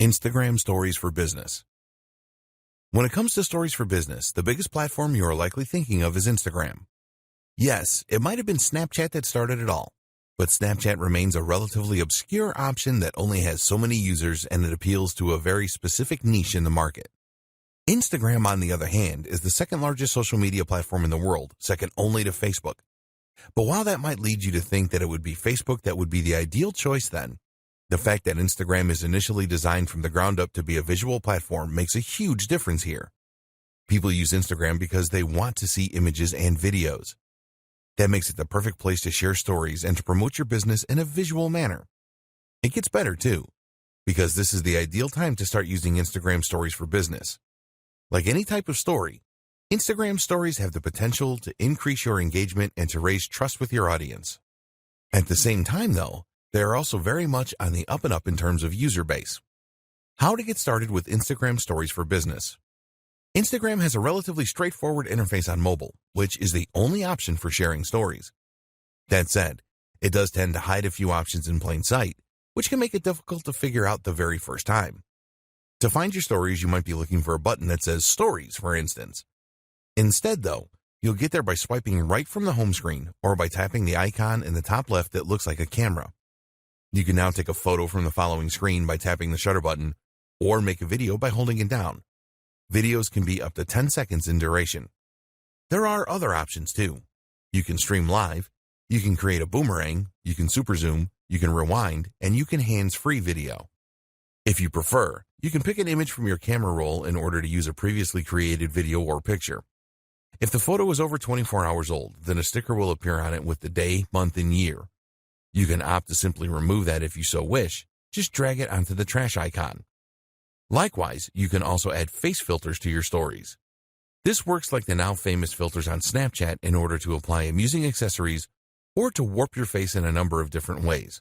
Instagram Stories for Business. When it comes to stories for business, the biggest platform you are likely thinking of is Instagram. Yes, it might have been Snapchat that started it all, but Snapchat remains a relatively obscure option that only has so many users and it appeals to a very specific niche in the market. Instagram, on the other hand, is the second largest social media platform in the world, second only to Facebook. But while that might lead you to think that it would be Facebook that would be the ideal choice then, the fact that Instagram is initially designed from the ground up to be a visual platform makes a huge difference here. People use Instagram because they want to see images and videos. That makes it the perfect place to share stories and to promote your business in a visual manner. It gets better too, because this is the ideal time to start using Instagram Stories for business. Like any type of story, Instagram Stories have the potential to increase your engagement and to raise trust with your audience. At the same time though, they are also very much on the up and up in terms of user base. How to get started with Instagram Stories for business. Instagram has a relatively straightforward interface on mobile, which is the only option for sharing stories. That said, it does tend to hide a few options in plain sight, which can make it difficult to figure out the very first time. To find your stories, you might be looking for a button that says Stories, for instance. Instead, though, you'll get there by swiping right from the home screen or by tapping the icon in the top left that looks like a camera. You can now take a photo from the following screen by tapping the shutter button, or make a video by holding it down. Videos can be up to 10 seconds in duration. There are other options too. You can stream live, you can create a boomerang, you can super zoom, you can rewind, and you can hands-free video. If you prefer, you can pick an image from your camera roll in order to use a previously created video or picture. If the photo is over 24 hours old, then a sticker will appear on it with the day, month, and year. You can opt to simply remove that if you so wish. Just drag it onto the trash icon. Likewise, you can also add face filters to your stories. This works like the now famous filters on Snapchat in order to apply amusing accessories or to warp your face in a number of different ways.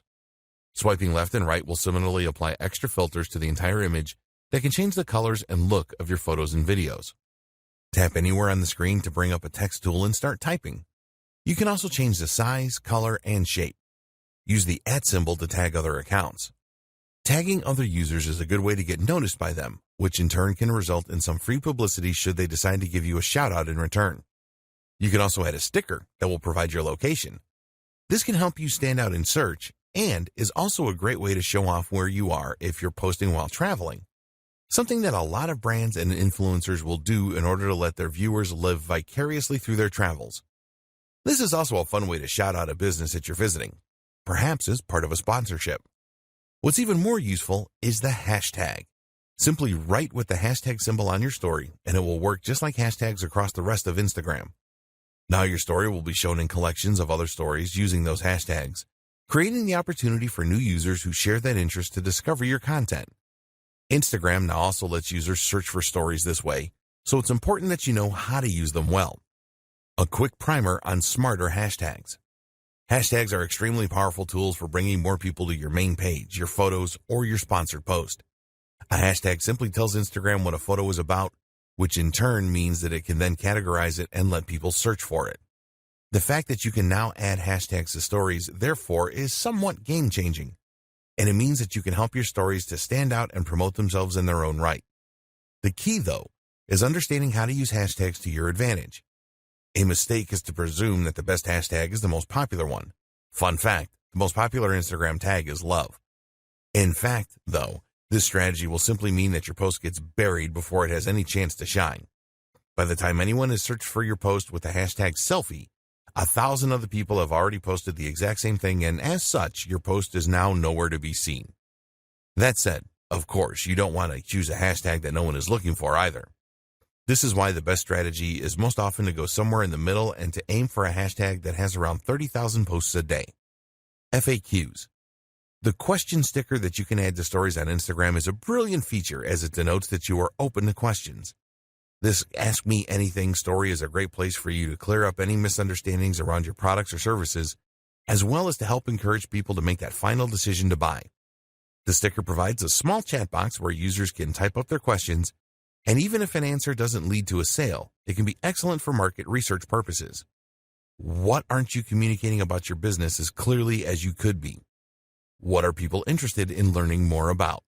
Swiping left and right will similarly apply extra filters to the entire image that can change the colors and look of your photos and videos. Tap anywhere on the screen to bring up a text tool and start typing. You can also change the size, color, and shape. Use the @ symbol to tag other accounts. Tagging other users is a good way to get noticed by them, which in turn can result in some free publicity should they decide to give you a shout-out in return. You can also add a sticker that will provide your location. This can help you stand out in search and is also a great way to show off where you are if you're posting while traveling, something that a lot of brands and influencers will do in order to let their viewers live vicariously through their travels. This is also a fun way to shout out a business that you're visiting, perhaps as part of a sponsorship. What's even more useful is the hashtag. Simply write with the hashtag symbol on your story, and it will work just like hashtags across the rest of Instagram. Now your story will be shown in collections of other stories using those hashtags, creating the opportunity for new users who share that interest to discover your content. Instagram now also lets users search for stories this way, so it's important that you know how to use them well. A quick primer on smarter hashtags. Hashtags are extremely powerful tools for bringing more people to your main page, your photos, or your sponsored post. A hashtag simply tells Instagram what a photo is about, which in turn means that it can then categorize it and let people search for it. The fact that you can now add hashtags to stories, therefore, is somewhat game-changing, and it means that you can help your stories to stand out and promote themselves in their own right. The key, though, is understanding how to use hashtags to your advantage. A mistake is to presume that the best hashtag is the most popular one. Fun fact, the most popular Instagram tag is love. In fact, though, this strategy will simply mean that your post gets buried before it has any chance to shine. By the time anyone has searched for your post with the hashtag selfie, 1,000 other people have already posted the exact same thing, and as such, your post is now nowhere to be seen. That said, of course, you don't want to choose a hashtag that no one is looking for either. This is why the best strategy is most often to go somewhere in the middle and to aim for a hashtag that has around 30,000 posts a day. FAQs. The question sticker that you can add to stories on Instagram is a brilliant feature as it denotes that you are open to questions. This Ask Me Anything story is a great place for you to clear up any misunderstandings around your products or services, as well as to help encourage people to make that final decision to buy. The sticker provides a small chat box where users can type up their questions, and even if an answer doesn't lead to a sale, it can be excellent for market research purposes. What aren't you communicating about your business as clearly as you could be? What are people interested in learning more about?